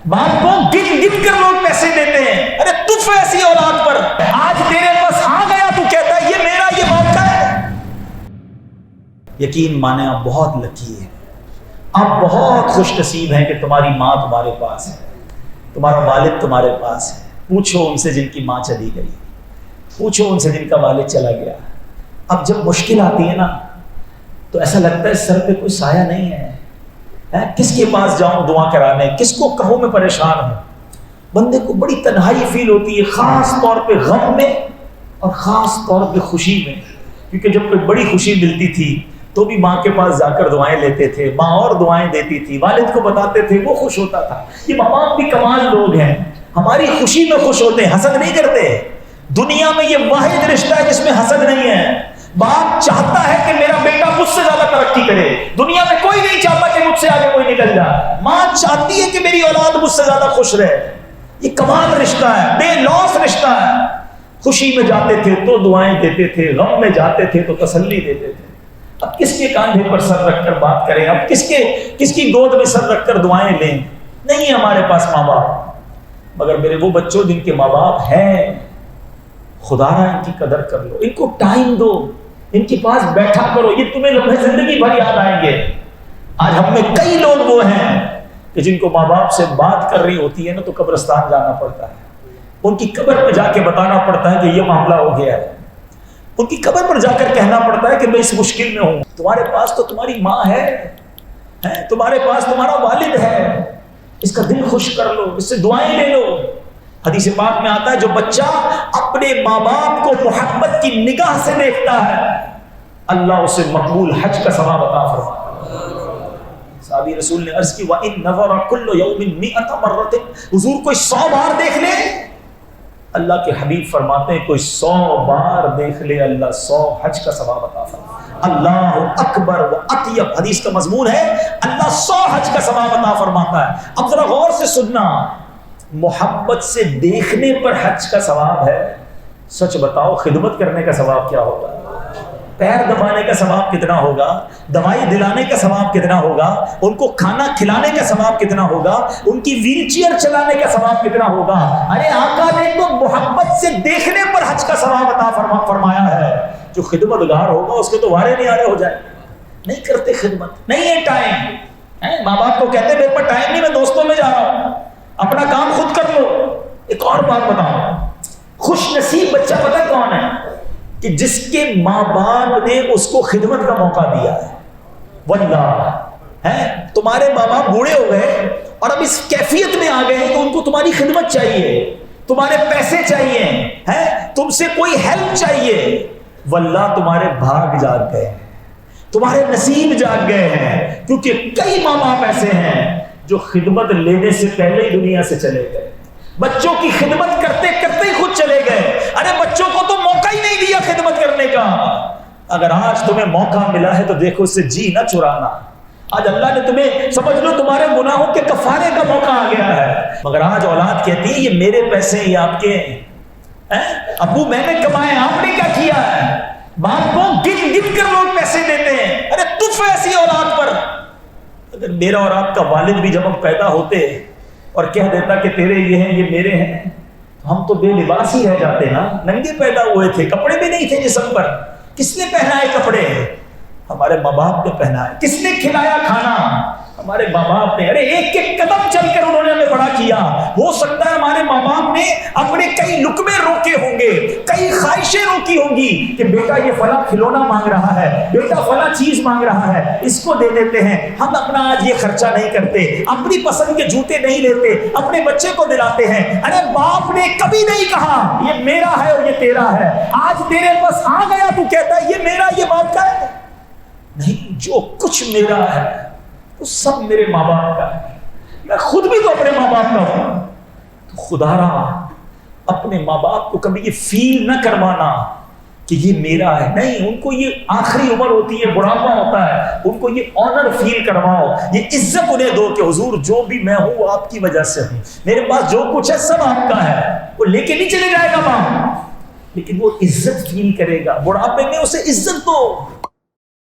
باپ کو گن گن کر لوگ پیسے دیتے ہیں، ارے تف ایسی اولاد پر، آج تیرے پاس آ گیا تو کہتا ہے یہ میرا، یہ باپ کا ہے۔ یقین مانے آپ بہت لکی ہیں، آپ بہت خوش نصیب ہیں کہ تمہاری ماں تمہارے پاس ہے، تمہارا والد تمہارے پاس ہے۔ پوچھو ان سے جن کی ماں چلی گئی، پوچھو ان سے جن کا والد چلا گیا۔ اب جب مشکل آتی ہے نا تو ایسا لگتا ہے سر پہ کوئی سایہ نہیں ہے، کس کے پاس جاؤں دعا کرانے، کس کو کہوں میں پریشان ہوں۔ بندے کو بڑی تنہائی فیل ہوتی ہے، خاص طور پہ غم میں اور خاص طور پہ خوشی میں، کیونکہ جب کوئی بڑی خوشی ملتی تھی تو بھی ماں کے پاس جا کر دعائیں لیتے تھے، ماں اور دعائیں دیتی تھی، والد کو بتاتے تھے، وہ خوش ہوتا تھا۔ یہ ماں باپ بھی کمال لوگ ہیں، ہماری خوشی میں خوش ہوتے ہیں، حسد نہیں کرتے۔ دنیا میں یہ واحد رشتہ ہے جس میں حسد نہیں ہے۔ باپ چاہتا ہے کہ میرا بیٹا مجھ سے زیادہ ترقی کرے، دنیا میں کوئی نہیں چاہتا کہ مجھ سے آگے کوئی نکل جائے۔ ماں چاہتی ہے کہ میری اولاد مجھ سے زیادہ خوش رہے۔ یہ کمال رشتہ ہے، بے لوث رشتہ ہے۔ خوشی میں جاتے تھے تو دعائیں دیتے تھے، غم میں جاتے تھے تو تسلی دیتے تھے۔ اب کس کے کاندھے پر سر رکھ کر بات کریں، اب کس کی گود میں سر رکھ کر دعائیں لیں؟ نہیں ہمارے پاس ماں باپ، مگر میرے وہ بچوں جن کے ماں باپ ہیں، خدا را ان کی قدر کر لو، ان کو ٹائم دو، ان کے پاس بیٹھا کرو، یہ تمہیں لمحے زندگی بھر یاد آئیں گے۔ آج ہم میں کئی لوگ وہ ہیں کہ جن کو ماں باپ سے بات کر رہی ہوتی ہے نا تو قبرستان جانا پڑتا ہے، ان کی قبر پہ جا کے بتانا پڑتا ہے کہ یہ معاملہ ہو گیا ہے، ان کی قبر پر جا کر کہنا پڑتا ہے کہ میں اس مشکل میں ہوں۔ تمہارے پاس تو تمہاری ماں ہے، تمہارے پاس تمہارا والد ہے، اس کا دل خوش کر لو، اس سے دعائیں لے لو۔ حدیث پاک میں آتا ہے جو بچہ اپنے ماں باپ کو محبت کی نگاہ سے دیکھتا ہے اللہ اسے مقبول حج کا ثواب عطا فرماتا ہے۔ صحابی رسول نے عرض کی وَإِن نَظَرَ كُلُّ يَوْمٍ مِئَةَ مَرَّةٍ، حضور کوئی 100 بار دیکھ لے، اللہ کے حبیب فرماتے ہیں کوئی 100 بار دیکھ لے اللہ 100 حج کا ثواب عطا فرماتا ہے۔ اللہ اکبر و اطیب، حدیث کا مضمون ہے اللہ 100 حج کا ثواب عطا فرماتا ہے۔ اب ذرا غور سے سننا، محبت سے دیکھنے پر حج کا ثواب ہے، سچ بتاؤ خدمت کرنے کا ثواب کیا ہوگا؟ پیر دبانے کا ثواب کتنا ہوگا؟ دوائی دلانے کا ثواب کتنا ہوگا؟ ان کو کھانا کھلانے کا ثواب کتنا ہوگا؟ ان کی ویل چیئر چلانے کا ثواب کتنا ہوگا؟ ارے آقا نے تو محبت سے دیکھنے پر حج کا ثواب عطا فرمایا ہے۔ جو خدمت گار ہوگا اس کے تو وارے نہیں آرے ہو جائے، نہیں کرتے خدمت، نہیں ہے ٹائم۔ ماں باپ کو کہتے میرے پر ٹائم نہیں، میں دوستوں میں جا رہا ہوں، اپنا کام خود کر لو۔ ایک اور بات بتاؤں، خوش نصیب بچہ پتہ کون ہے؟ کہ جس کے ماں باپ نے اس کو خدمت کا موقع دیا ہے۔ واللہ تمہارے ماں باپ بوڑھے ہو گئے اور اب اس کیفیت میں آ گئے ہیں کہ ان کو تمہاری خدمت چاہیے، تمہارے پیسے چاہیے، تم سے کوئی ہیلپ چاہیے، واللہ تمہارے بھاگ جاگ گئے ہیں، تمہارے نصیب جاگ گئے ہیں، کیونکہ کئی ماں باپ ایسے ہیں جو خدمت لینے سے پہلے ہی دنیا سے چلے گئے، بچوں کی خدمت کرتے کرتے ہی خود چلے گئے۔ ارے بچوں کو تو موقع ہی نہیں دیا خدمت کرنے کا۔ اگر آج تمہیں موقع ملا ہے تو دیکھو اس سے جی نہ چرانا۔ آج اللہ نے تمہیں سمجھ لو تمہارے گناہوں کے کفارے کا موقع آ گیا ہے، مگر آج اولاد کہتی ہے یہ میرے پیسے ہیں، یہ آپ کے ہیں، ابو میں نے کمائے، آپ نے کیا کیا ہے؟ باپ کو گن گن کر لوگ پیسے دیتے ہیں، ارے تف ایسی اولاد پر۔ اگر میرا اور آپ کا والد بھی جب ہم پیدا ہوتے اور کہہ دیتا کہ تیرے یہ ہیں یہ میرے ہیں، ہم تو بے لباس ہی رہ جاتے نا، ننگے پیدا ہوئے تھے، کپڑے بھی نہیں تھے جسم پر۔ کس نے پہنائے کپڑے؟ ہمارے ماں باپ نے پہنائے۔ کس نے کھلایا کھانا؟ ہمارے ماں باپ نے۔ ارے ایک ایک قدم چل کر انہوں نے ہمیں بڑا کیا۔ ہو سکتا ہے ہمارے ماں باپ نے اپنے کئی لقمے روکے ہوں گے، کئی خواہشیں روکی ہوں گی کہ بیٹا یہ فلاں کھلونا مانگ رہا ہے، بیٹا فلاں چیز مانگ رہا ہے، اس کو دے دیتے ہیں۔ ہم اپنا آج یہ خرچہ نہیں کرتے، اپنی پسند کے جوتے نہیں لیتے، اپنے بچے کو دلاتے ہیں۔ ارے باپ نے کبھی نہیں کہا یہ میرا ہے اور یہ تیرا ہے۔ آج تیرے پاس آ گیا تو کہتا ہے یہ میرا، یہ باپ کا ہے؟ نہیں، جو کچھ میرا ہے وہ سب میرے ماں باپ کا ہے۔ میں خود بھی تو اپنے ماں باپ کا ہوں۔ تو خدا را اپنے ماں باپ کو کبھی یہ فیل نہ کروانا کہ یہ میرا ہے، نہیں، ان کو یہ آخری عمر ہوتی ہے، بڑھاپا ہوتا ہے، ان کو یہ آنر فیل کرواؤ، یہ عزت انہیں دو کہ حضور جو بھی میں ہوں وہ آپ کی وجہ سے ہوں، میرے پاس جو کچھ ہے سب آپ کا ہے۔ وہ لے کے نہیں چلے جائے گا باپ، لیکن وہ عزت فیل کرے گا، بڑھاپے میں اسے عزت دو۔